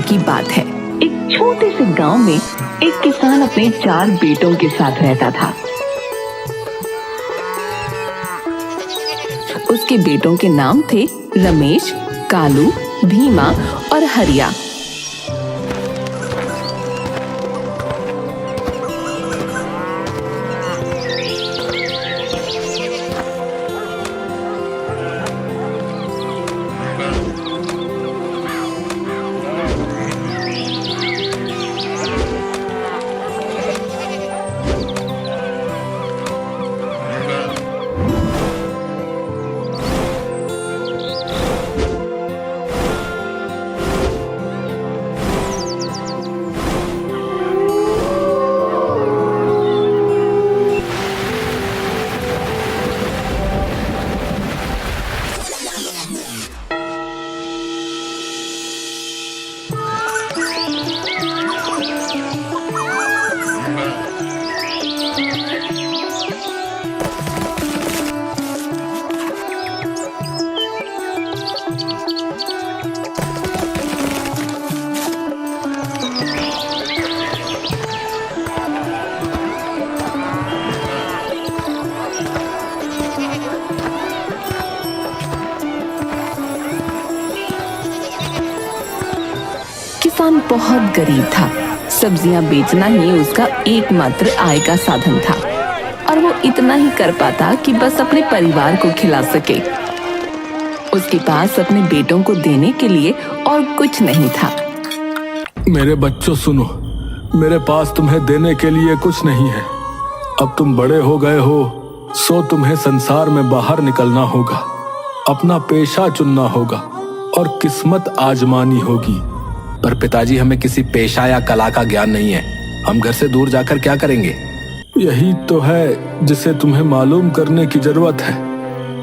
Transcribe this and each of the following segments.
की बात है। एक छोटे से गांव में एक किसान अपने 4 बेटों के साथ रहता था। उसके बेटों के नाम थे रमेश, कालू, भीमा और हरिया। किसान बहुत गरीब था। सब्जियां बेचना ही उसका एकमात्र आय का साधन था और वो इतना ही कर पाता कि बस अपने परिवार को खिला सके। उसके पास अपने बेटों को देने के लिए और कुछ नहीं था। मेरे बच्चों सुनो, मेरे पास तुम्हें देने के लिए कुछ नहीं है। अब तुम बड़े हो गए हो, सो तुम्हें संसार में बाहर निकलना होगा, अपना पेशा चुनना होगा और किस्मत आजमानी होगी। पर पिताजी, हमें किसी पेशा या कला का ज्ञान नहीं है। हम घर से दूर जाकर क्या करेंगे? यही तो है जिसे तुम्हें मालूम करने की जरूरत है।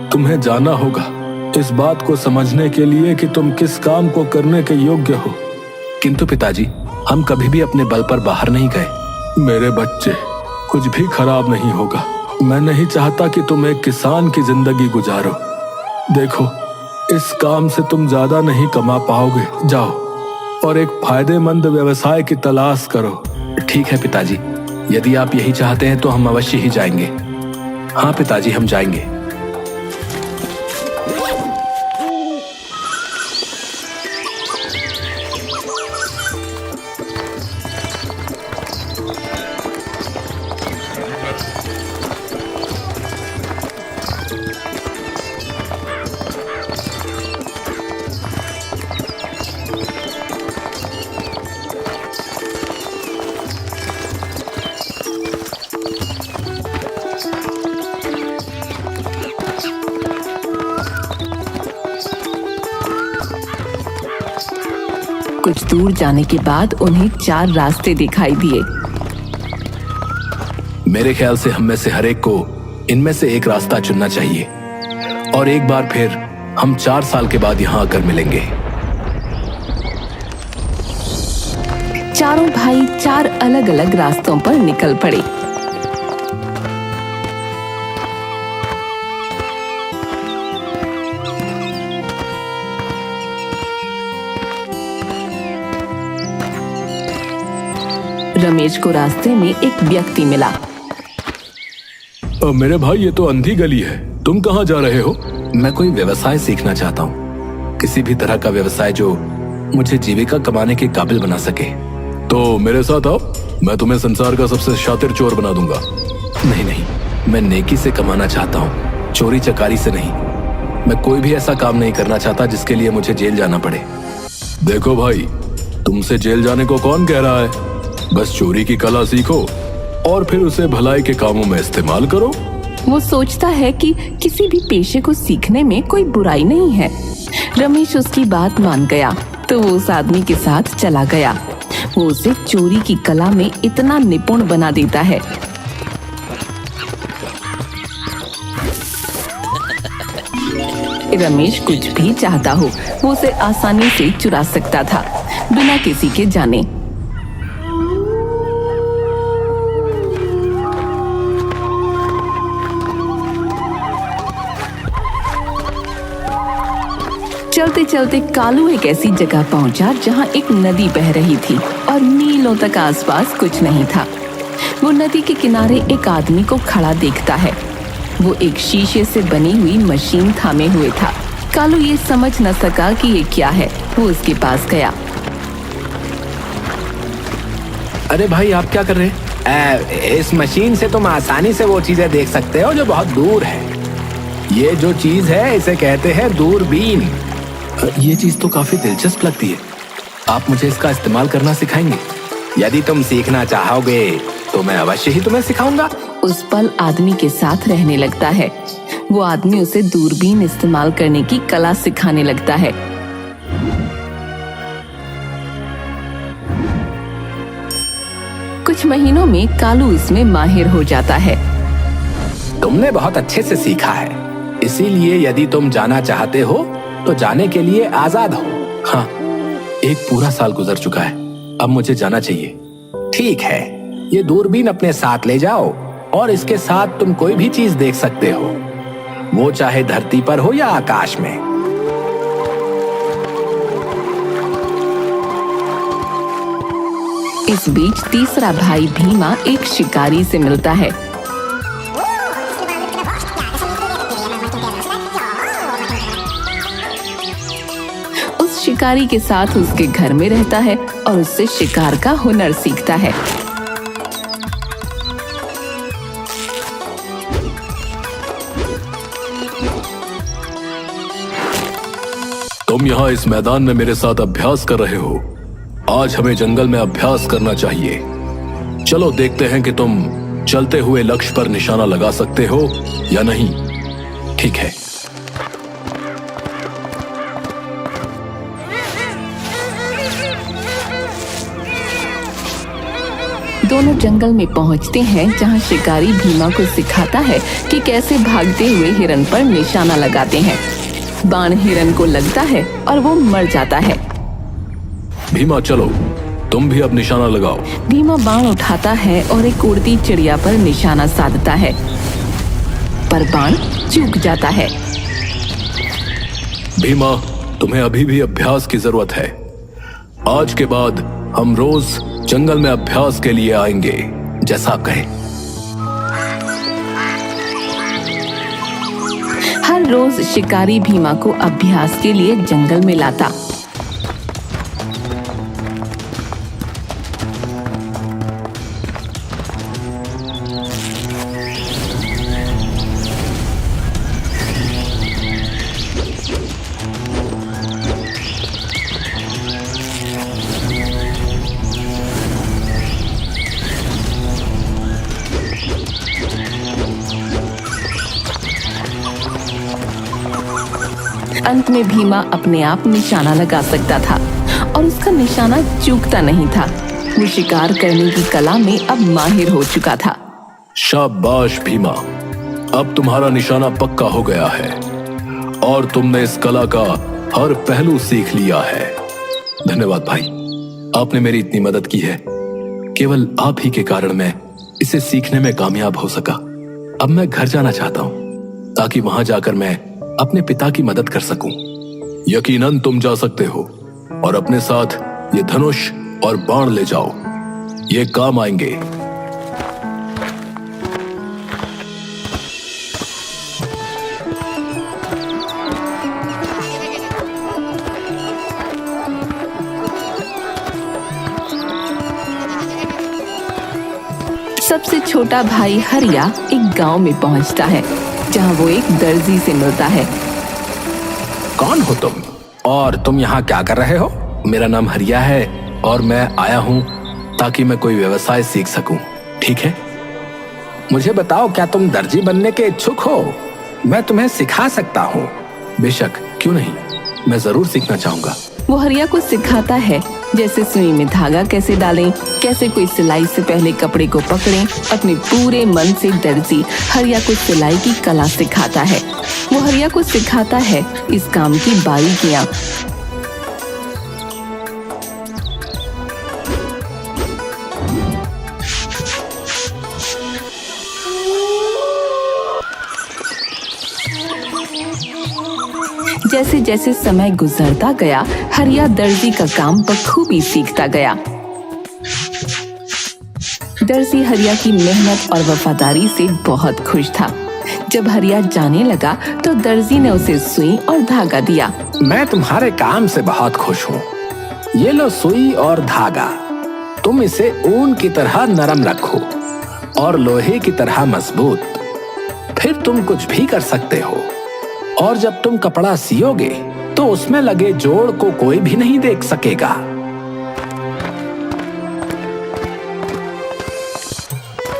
तुम्हें जाना होगा इस बात को समझने के लिए कि तुम किस काम को करने के योग्य हो। किंतु पिताजी, हम कभी भी अपने बल पर बाहर नहीं गए। मेरे बच्चे, कुछ भी खराब नहीं होगा। मैं नहीं चाहता कि तुम एक किसान की जिंदगी गुजारो। देखो, इस काम से तुम ज्यादा नहीं कमा पाओगे। जाओ और एक फायदेमंद व्यवसाय की तलाश करो। ठीक है पिताजी, यदि आप यही चाहते हैं तो हम अवश्य ही जाएंगे। हाँ पिताजी, हम जाएंगे। कुछ दूर जाने के बाद उन्हें 4 रास्ते दिखाई दिए। मेरे ख्याल से हम में से हर एक को इनमें से एक रास्ता चुनना चाहिए और एक बार फिर हम 4 साल के बाद यहाँ आकर मिलेंगे। चारों भाई 4 अलग-अलग रास्तों पर निकल पड़े। रमेश को रास्ते में एक व्यक्ति मिला। मेरे भाई, ये तो अंधी गली है। तुम कहाँ जा रहे हो? मैं कोई व्यवसाय सीखना चाहता हूँ, किसी भी तरह का व्यवसाय जो मुझे जीविका कमाने के काबिल बना सके। तो मेरे साथ आओ, मैं तुम्हें संसार का सबसे शातिर चोर बना दूंगा। नहीं नहीं, मैं नेकी से कमाना चाहता हूँ, चोरी चकारी से नहीं। मैं कोई भी ऐसा काम नहीं करना चाहता जिसके लिए मुझे जेल जाना पड़े। देखो भाई, तुमसे जेल जाने को कौन कह रहा है? बस चोरी की कला सीखो और फिर उसे भलाई के कामों में इस्तेमाल करो। वो सोचता है कि किसी भी पेशे को सीखने में कोई बुराई नहीं है। रमेश उसकी बात मान गया तो वो उस आदमी के साथ चला गया। वो उसे चोरी की कला में इतना निपुण बना देता है। रमेश कुछ भी चाहता हो वो उसे आसानी से चुरा सकता था, बिना किसी के जाने। चलते चलते कालू एक ऐसी जगह पहुंचा जहां एक नदी बह रही थी और मीलों तक आसपास कुछ नहीं था। वो नदी के किनारे एक आदमी को खड़ा देखता है। वो एक शीशे से बनी हुई मशीन थामे हुए था। कालू ये समझ न सका कि ये क्या है। वो उसके पास गया। अरे भाई, आप क्या कर रहे हैं? इस मशीन से तुम आसानी से वो चीजें देख सकते हो जो बहुत दूर है। ये जो चीज है इसे कहते हैं दूरबीन। ये चीज तो काफी दिलचस्प लगती है। आप मुझे इसका इस्तेमाल करना सिखाएंगे? यदि तुम सीखना चाहोगे तो मैं अवश्य ही तुम्हें सिखाऊंगा। उस पल आदमी के साथ रहने लगता है। वो आदमी उसे दूरबीन इस्तेमाल करने की कला सिखाने लगता है। कुछ महीनों में कालू इसमें माहिर हो जाता है। तुमने बहुत अच्छे से सीखा है, इसीलिए यदि तुम जाना चाहते हो तो जाने के लिए आजाद हो। हाँ, एक पूरा साल गुजर चुका है, अब मुझे जाना चाहिए। ठीक है, ये दूरबीन अपने साथ ले जाओ और इसके साथ तुम कोई भी चीज देख सकते हो, वो चाहे धरती पर हो या आकाश में। इस बीच तीसरा भाई भीमा एक शिकारी से मिलता है। उस शिकारी के साथ उसके घर में रहता है और उससे शिकार का हुनर सीखता है। तुम यहाँ इस मैदान में मेरे साथ अभ्यास कर रहे हो। आज हमें जंगल में अभ्यास करना चाहिए। चलो देखते हैं कि तुम चलते हुए लक्ष्य पर निशाना लगा सकते हो या नहीं। ठीक है। दोनों जंगल में पहुंचते हैं जहां शिकारी भीमा को सिखाता है कि कैसे भागते हुए हिरन पर निशाना लगाते हैं। बाण हिरन को लगता है और वो मर जाता है। भीमा चलो, तुम भी अब निशाना लगाओ। भीमा बाण उठाता है और एक उड़ती चिड़िया पर निशाना साधता है, पर बाण चूक जाता है। भीमा, तुम्हें अभी भी अभ्यास की जरूरत है। आज के बाद हम रोज जंगल में अभ्यास के लिए आएंगे, जैसा आप कहें। हर रोज शिकारी भीमा को अभ्यास के लिए जंगल में लाता। अंत में भीमा अपने आप निशाना लगा सकता था और उसका निशाना चूकता नहीं था। वो शिकार करने की कला में अब माहिर हो चुका था। शाबाश भीमा, अब तुम्हारा निशाना पक्का हो गया है और तुमने इस कला का हर पहलू सीख लिया है। धन्यवाद भाई, आपने मेरी इतनी मदद की है। केवल आप ही के कारण मैं इसे सीखने में कामयाब हो सका। अब मैं घर जाना चाहता हूँ ताकि वहां जाकर मैं अपने पिता की मदद कर सकूं। यकीनन तुम जा सकते हो और अपने साथ ये धनुष और बाण ले जाओ, ये काम आएंगे। सबसे छोटा भाई हरिया एक गांव में पहुंचता है जहां वो एक दर्जी से मिलता है। कौन हो तुम और तुम यहाँ क्या कर रहे हो? मेरा नाम हरिया है और मैं आया हूँ ताकि मैं कोई व्यवसाय सीख सकूं। ठीक है, मुझे बताओ, क्या तुम दर्जी बनने के इच्छुक हो? मैं तुम्हें सिखा सकता हूँ। बेशक, क्यों नहीं, मैं जरूर सीखना चाहूंगा। वो हरिया को सिखाता है जैसे सुई में धागा कैसे डालें, कैसे कोई सिलाई से पहले कपड़े को पकड़ें। अपने पूरे मन से दर्जी हरिया को सिलाई की कला सिखाता है। वो हरिया को सिखाता है इस काम की बारीकियां। जैसे जैसे समय गुजरता गया, हरिया दर्जी का काम बखूबी सीखता गया। दर्जी हरिया की मेहनत और वफादारी से बहुत खुश था। जब हरिया जाने लगा तो दर्जी ने उसे सुई और धागा दिया। मैं तुम्हारे काम से बहुत खुश हूँ। ये लो सुई और धागा, तुम इसे ऊन की तरह नरम रखो और लोहे की तरह मजबूत, फिर तुम कुछ भी कर सकते हो। और जब तुम कपड़ा सियोगे तो उसमें लगे जोड़ को कोई भी नहीं देख सकेगा।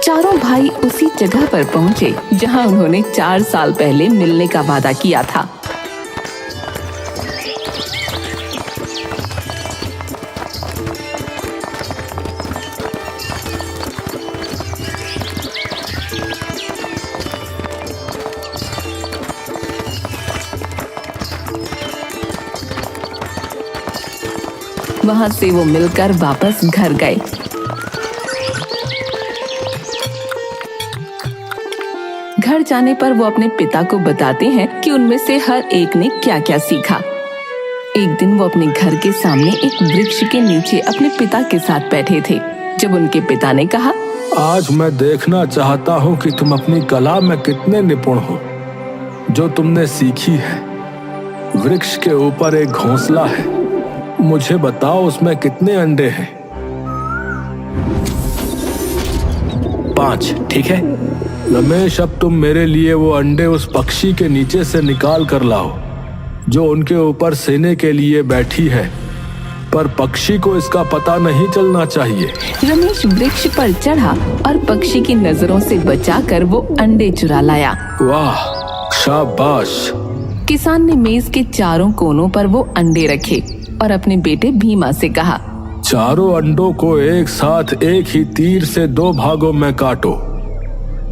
चारों भाई उसी जगह पर पहुंचे जहां उन्होंने 4 साल पहले मिलने का वादा किया था। वहां से वो मिलकर वापस घर गए। घर जाने पर वो अपने पिता को बताते हैं कि उनमें से हर एक ने क्या क्या सीखा। एक दिन वो अपने घर के सामने एक वृक्ष के नीचे अपने पिता के साथ बैठे थे, जब उनके पिता ने कहा, आज मैं देखना चाहता हूँ कि तुम अपनी कला में कितने निपुण हो। जो तुमने सीखी है, वृक्ष के ऊपर एक घोंसला है, मुझे बताओ उसमें कितने अंडे हैं? 5, ठीक है। रमेश, अब तुम मेरे लिए वो अंडे उस पक्षी के नीचे से निकाल कर लाओ जो उनके ऊपर सेने के लिए बैठी है, पर पक्षी को इसका पता नहीं चलना चाहिए। रमेश वृक्ष पर चढ़ा और पक्षी की नजरों से बचाकर वो अंडे चुरा लाया। वाह, शाबाश। किसान ने मेज के चारों कोनों पर वो अंडे रखे और अपने बेटे भीमा से कहा, चारों अंडों को एक साथ एक ही तीर से 2 भागों में काटो,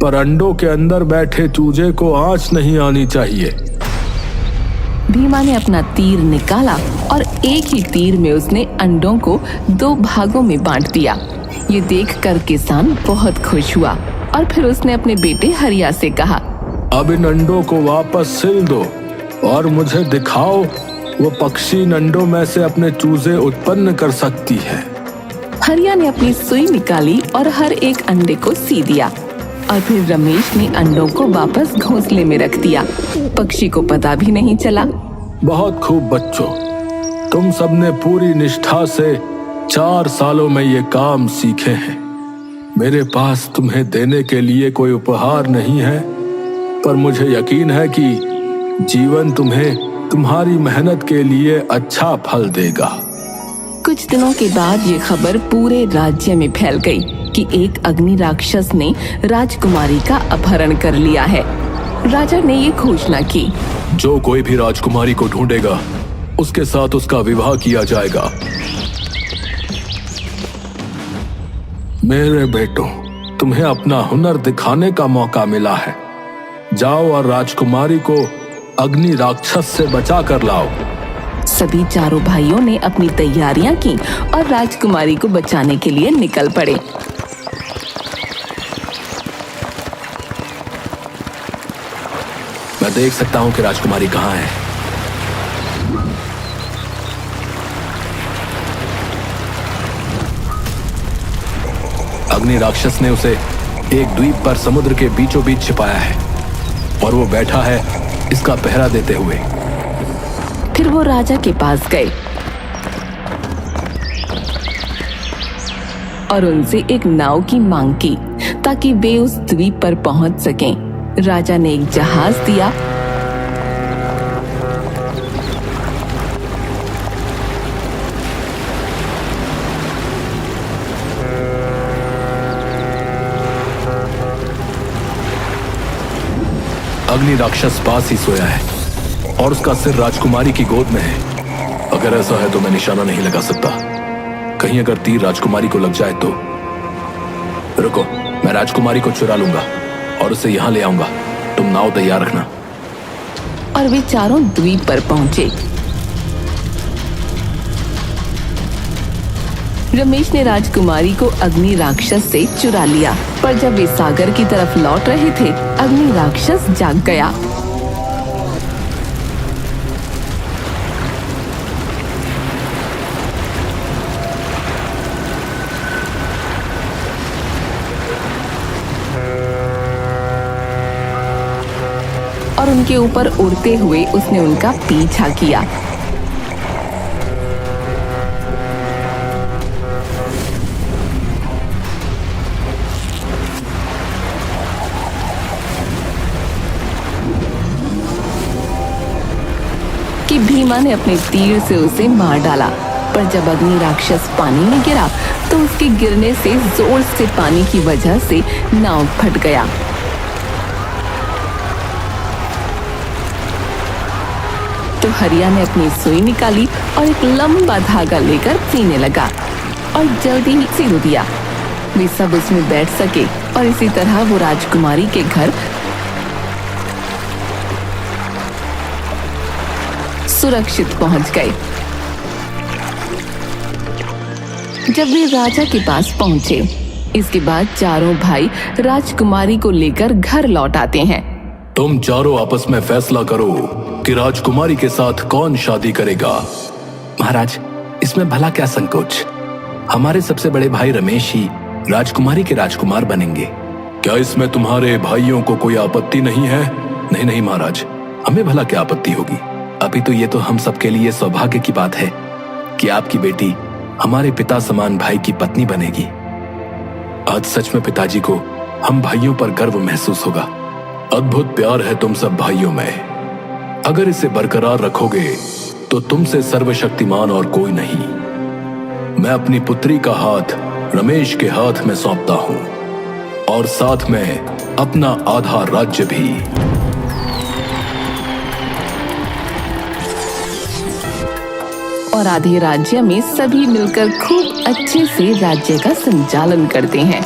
पर अंडों के अंदर बैठे चूजे को आंच नहीं आनी चाहिए। भीमा ने अपना तीर निकाला और एक ही तीर में उसने अंडों को 2 भागों में बांट दिया। ये देखकर किसान बहुत खुश हुआ और फिर उसने अपने बेटे हरिया से कहा, अब इन अंडों को वापस सिल दो और मुझे दिखाओ वो पक्षी इन अंडों में से अपने चूजे उत्पन्न कर सकती है। हरिया ने अपनी सुई निकाली और हर एक अंडे को सी दिया और फिर रमेश ने अंडों को वापस घोंसले में रख दिया। पक्षी को पता भी नहीं चला। बहुत खूब बच्चों, तुम सबने पूरी निष्ठा से 4 सालों में ये काम सीखे हैं। मेरे पास तुम्हें देने के लिए कोई उपहार नहीं है, पर मुझे यकीन है कि जीवन तुम्हें तुम्हारी मेहनत के लिए अच्छा फल देगा। कुछ दिनों के बाद ये खबर पूरे राज्य में फैल गई कि एक अग्नि राक्षस ने राजकुमारी का अपहरण कर लिया है। राजा ने ये घोषणा की, जो कोई भी राजकुमारी को ढूंढेगा उसके साथ उसका विवाह किया जाएगा। मेरे बेटों, तुम्हें अपना हुनर दिखाने का मौका मिला है। जाओ और राजकुमारी को अग्नि राक्षस से बचा कर लाओ। सभी चारों भाइयों ने अपनी तैयारियां की और राजकुमारी को बचाने के लिए निकल पड़े। मैं देख सकता हूँ कि राजकुमारी कहाँ है। अग्नि राक्षस ने उसे एक द्वीप पर समुद्र के बीचों बीच छिपाया है और वो बैठा है इसका पहरा देते हुए। फिर वो राजा के पास गए और उनसे एक नाव की मांग की ताकि वे उस द्वीप पर पहुंच सकें। राजा ने एक जहाज दिया अग्नि राक्षस पास ही सोया है और उसका सिर राजकुमारी की गोद में है। अगर ऐसा है तो मैं निशाना नहीं लगा सकता। कहीं अगर तीर राजकुमारी को लग जाए तो। रुको, मैं राजकुमारी को चुरा लूंगा और उसे यहां ले आऊंगा। तुम नाव तैयार रखना। और वे चारों द्वीप पर पहुंचे। रमेश ने राजकुमारी को अग्नि राक्षस से चुरा लिया, पर जब वे सागर की तरफ लौट रहे थे, अग्नि राक्षस जाग गया। उनके ऊपर उड़ते हुए उसने उनका पीछा किया। कि भीमा ने अपने तीर से उसे मार डाला, पर जब अग्नि राक्षस पानी में गिरा तो उसके गिरने से जोर से पानी की वजह से नाव फट गया। तो हरिया ने अपनी सुई निकाली और एक लंबा धागा लेकर सीने लगा और जल्दी ही सिल दिया। वे सब उसमें बैठ सके और इसी तरह वो राजकुमारी के घर सुरक्षित पहुंच गए। जब वे राजा के पास पहुंचे, इसके बाद चारों भाई राजकुमारी को लेकर घर लौट आते हैं। तुम चारों आपस में फैसला करो कि राजकुमारी के साथ कौन शादी करेगा। महाराज, इसमें भला क्या संकोच? हमारे सबसे बड़े भाई रमेश ही राजकुमारी के राजकुमार बनेंगे। क्या इसमें तुम्हारे भाइयों को कोई आपत्ति नहीं है? नहीं नहीं महाराज, हमें भला क्या आपत्ति होगी। अभी तो ये तो हम सबके लिए सौभाग्य की बात है कि आपकी बेटी हमारे पिता समान भाई की पत्नी बनेगी। आज सच में पिताजी को हम भाइयों पर गर्व महसूस होगा। अद्भुत प्यार है तुम सब भाइयों में। अगर इसे बरकरार रखोगे तो तुमसे सर्वशक्तिमान और कोई नहीं। मैं अपनी पुत्री का हाथ रमेश के हाथ में सौंपता हूं और साथ में अपना आधा राज्य भी। और आधे राज्य में सभी मिलकर खूब अच्छे से राज्य का संचालन करते हैं।